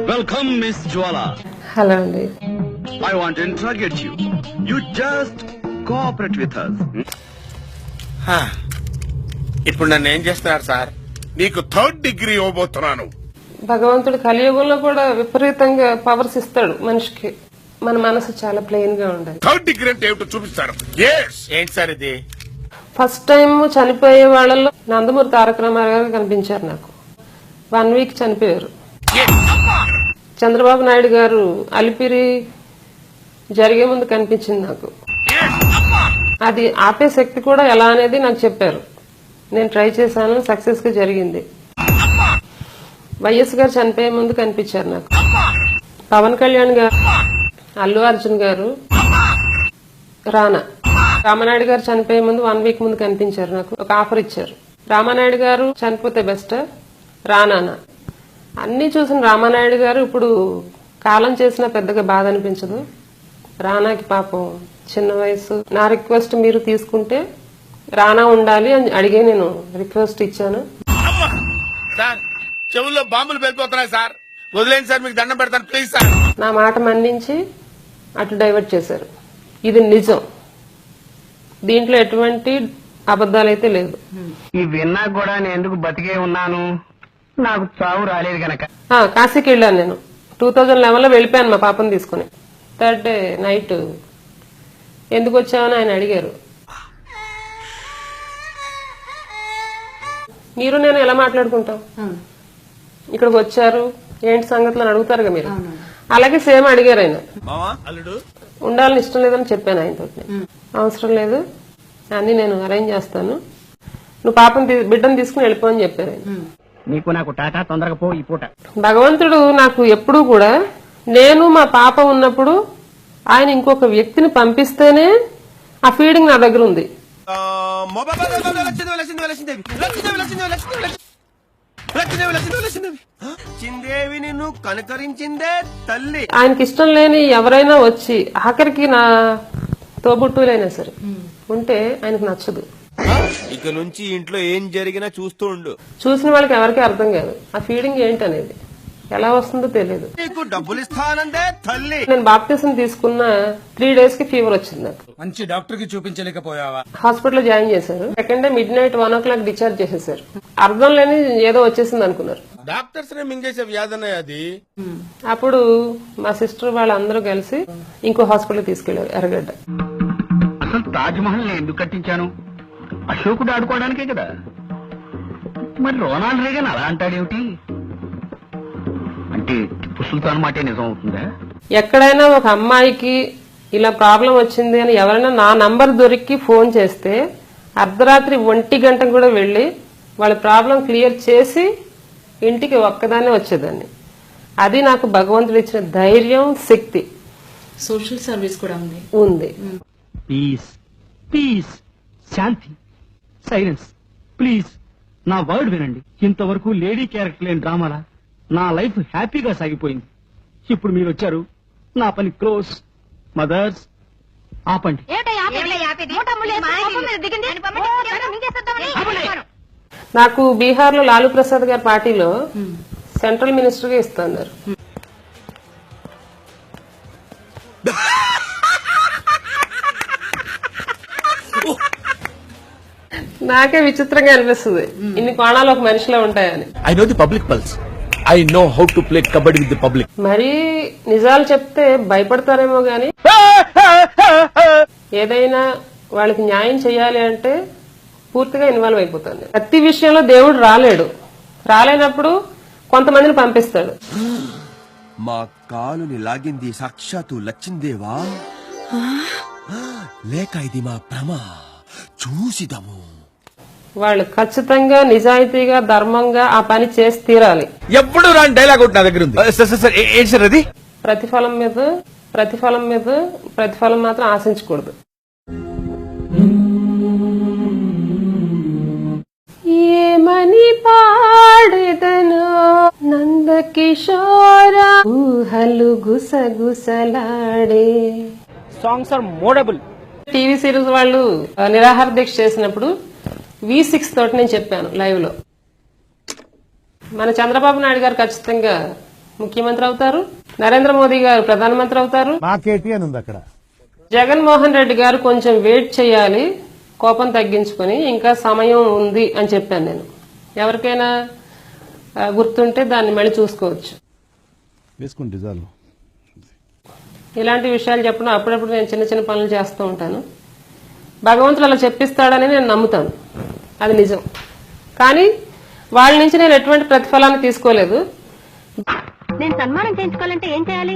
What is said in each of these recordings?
Welcome, Miss Jwala. Hello అండి. I want to interrogate you. You just cooperate with us. ఇప్పుడు నన్ను ఏం చేస్తున్నారు సార్? నీకు 3rd డిగ్రీ ఇవ్వబోతున్నాను. భగవంతుడు కలియుగంలో కూడా విపరీతంగా పవర్స్ ఇస్తాడు మనిషికి. మన మనసు చాలా ప్లెయిన్ గా ఉండాలి. 3rd డిగ్రీ అంటే ఏమిటో చూపిస్తారు. ఏంటి సార్ ఇది? ఫస్ట్ టైం చనిపోయే వాళ్ళలో నందమూరి తారక రామారావు గారు కనిపించారు నాకు. 1 వీక్ చనిపోయారు. చంద్రబాబు నాయుడు గారు అలిపిరి జరిగే ముందు కనిపించింది నాకు. అది ఆపే శక్తి కూడా ఎలా అనేది నాకు చెప్పారు. నేను ట్రై చేశాను, సక్సెస్ గా జరిగింది. వైఎస్ గారు చనిపోయే ముందు కనిపించారు నాకు. పవన్ కళ్యాణ్ గారు, అల్లు అర్జున్ గారు, రామానాయుడు గారు చనిపోయే ముందు 1 వీక్ ముందు కనిపించారు నాకు. ఒక ఆఫర్ ఇచ్చారు. రామానాయుడు గారు చనిపోతే బెస్ట్, రానా అన్ని చూసిన రామానాయుడు గారు ఇప్పుడు కాలం చేసినా పెద్దగా బాధ అనిపించదు. రానాకి పాపం చిన్న వయసు. నా రిక్వెస్ట్ మీరు తీసుకుంటే రానా ఉండాలి అని అడిగే నేను రిక్వెస్ట్ ఇచ్చాను. సార్ చెవుల్లో బాంబులు వెళ్ళిపోతున్నాయి సార్. వదిలేండి సార్, మీకు దండం పెడతాను ప్లీజ్ సార్. నా మాట మన్నించి అటు డైవర్ట్ చేశారు. ఇది నిజం, దీంట్లో ఎటువంటి అబద్దాలైతే లేదు. ఈ విన్నా కూడా నేను ఎందుకు బతికే ఉన్నాను, నాకు చావు రాలేదు గనక. కాశీకి వెళ్ళాను నేను. 2011లో వెళ్ళిపోయాను మా పాపను తీసుకుని. 3rd డే నైట్ ఎందుకు వచ్చావని ఆయన అడిగారు. మీరు నేను ఎలా మాట్లాడుకుంటాం, ఇక్కడికి వచ్చారు ఏంటి సంగతులు అని అడుగుతారుగా మీరు. అలాగే సేమ్ అడిగారు ఆయన. ఉండాలని ఇష్టం లేదని చెప్పాను ఆయనతో. అవసరం లేదు, అన్ని నేను అరేంజ్ చేస్తాను, నువ్వు పాపను బిడ్డను తీసుకుని వెళ్ళిపోని చెప్పారు ఆయన. నీకు నాకు టాటా, తొందరగా పో ఈ పూట. భగవంతుడు నాకు ఎప్పుడూ కూడా, నేను మా పాప ఉన్నప్పుడు ఆయన ఇంకొక వ్యక్తిని పంపిస్తేనే ఆ ఫీడింగ్ నా దగ్గర ఉంది. చిందేవి నిన్ను కనుకరించిందే తల్లి. ఆయనకి ఇష్టం లేని ఎవరైనా వచ్చి ఆఖరికి నా తోబుట్టులైనా సరే ఉంటే ఆయనకు నచ్చదు. ఇక నుంచి ఇంట్లో ఏం జరిగినా చూస్తూ ఉండు. చూసిన వాళ్ళకి ఎవరికి అర్థం కాదు ఆ ఫీడింగ్ ఏంటనేది, ఎలా వస్తుందో తెలియదు. నీకు డబ్బులు ఇస్తానందే తల్లి. నేను బాప్టిజం తీసుకున్న 3 days కి ఫీవర్ వచ్చింది నాకు. మంచి డాక్టర్ కి చూపించలేకపోయావా? హాస్పిటల్లో జాయిన్ చేశారు. 2nd day midnight 1 o'clock discharge చేసేసారు. అర్థం లేని ఏదో వచ్చేసింది అనుకున్నారు. డాక్టర్స్ నే మింగేసే వ్యాధి అది. అప్పుడు మా సిస్టర్ వాళ్ళందరూ కలిసి ఇంకో హాస్పిటల్ తీసుకెళ్లారు, ఎర్రగడ్డ. అసలు తాజ్ మహల్ నేను ఎందుకు కట్టించాను? అశోకుడు ఆడుకోవడానికే కదా. మరి రోనాల్డ్ రేగన్ అలా అంటాడేమిటి? అంటే టిప్పు సుల్తాన్ మాటే నిజం అవుతుందా? ఎక్కడైనా ఒక అమ్మాయికి ఇలా ప్రాబ్లం వచ్చింది అని ఎవరైనా నా నంబర్ దొరికి ఫోన్ చేస్తే అర్ధరాత్రి 1 గంటకు కూడా వెళ్లి వాళ్ళ ప్రాబ్లం క్లియర్ చేసి ఇంటికి ఒక్కదానే వచ్చేదాన్ని. అది నాకు భగవంతుడు ఇచ్చిన ధైర్యం, శక్తి. సోషల్ సర్వీస్ కూడా ఉంది. పీస్, పీస్, శాంతి, సైలెన్స్, ప్లీజ్. నా వర్డ్ వినండి. ఇంతవరకు లేడీ క్యారెక్టర్ లేని డ్రామాలా నా లైఫ్ హ్యాపీగా సాగిపోయింది. ఇప్పుడు మీరు వచ్చారు, నా పని క్లోజ్. మదర్స్ ఆపండి. నాకు బీహార్ లో లాలూ ప్రసాద్ గారి పార్టీలో సెంట్రల్ మినిస్టర్ గా ఇస్తున్నారు. నాకే విచిత్రంగా అనిపిస్తుంది, ఇన్ని కోణాలు ఒక మనిషిలో ఉంటాయని. I know the public pulse. I know how to play kabaddi with the public. మరీ నిజాలు చెప్తే భయపడతారేమో గాని ఏదైనా వాళ్ళకి న్యాయం చేయాలి అంటే పూర్తిగా ఇన్వాల్వ్ అయిపోతాను. ప్రతి విషయంలో దేవుడు రాలేనప్పుడు కొంతమందిని పంపిస్తాడు. మా కాలుని లాగింది సాక్షాత్తు లచ్చిందేవా, లేక ఇది మా భ్రమ? చూసిదము. వాళ్ళు ఖచ్చితంగా నిజాయితీగా ధర్మంగా ఆ పని చేసి తీరాలి. ఎప్పుడు రాని డైలాగ్ ఒకటి నా దగ్గర ఉంది. ఏంటి సార్ అది? ప్రతిఫలం మీద ప్రతిఫలం మాత్రం ఆశించకూడదు. ఏమని పాడేదను నందకిషోర ఊహలు గుసగుసలాడే. సాంగ్స్ ఆర్ మోడబుల్. టీవీ సీరియల్స్ వాళ్ళు నిరాహార దీక్ష చేసినప్పుడు V6 తోటి నేను చెప్పాను లైవ్ లో, మన చంద్రబాబు నాయుడు గారు ఖచ్చితంగా ముఖ్యమంత్రి అవుతారు, నరేంద్ర మోదీ గారు ప్రధానమంత్రి అవుతారు. మాకేటి అని ఉంది అక్కడ. జగన్మోహన్ రెడ్డి గారు కొంచెం వెయిట్ చేయాలి, కోపం తగ్గించుకొని ఇంకా సమయం ఉంది అని చెప్పాను నేను. ఎవరికైనా గుర్తుంటే దాన్ని మళ్ళీ చూసుకోవచ్చు. వేసుకుంటే చాలు. ఇలాంటి విషయాలు చెప్పడం అప్పుడప్పుడు నేను చిన్న చిన్న పనులు చేస్తూ ఉంటాను. భగవంతుడు అలా చెప్పిస్తాడని నేను నమ్ముతాను, అది నిజం. కానీ వాళ్ళ నుంచి నేను ఎటువంటి ప్రతిఫలాన్ని తీసుకోలేదు. నేను సన్మానం చేయించుకోవాలంటే ఏం చేయాలి?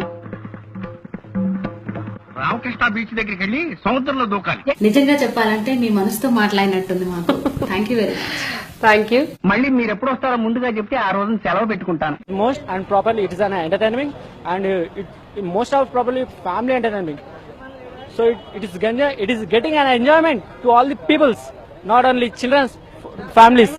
రామకృష్ణ బీచ్ దగ్గరికి వెళ్ళి సముద్రంలో దూకాలి. నిజంగా చెప్పాలంటే మీ మనసుతో మాట్లాడినట్టుంది మాకు. Thank you very much. Thank you. మళ్ళీ మీరు ఎప్పుడు వస్తారో ముందుగా చెప్తే ఆ రోజు సెలవు పెట్టుకుంటాను. Most and properly it is an entertainment and most of probably family entertainment. So it is getting an enjoyment to all the peoples, not only children's families.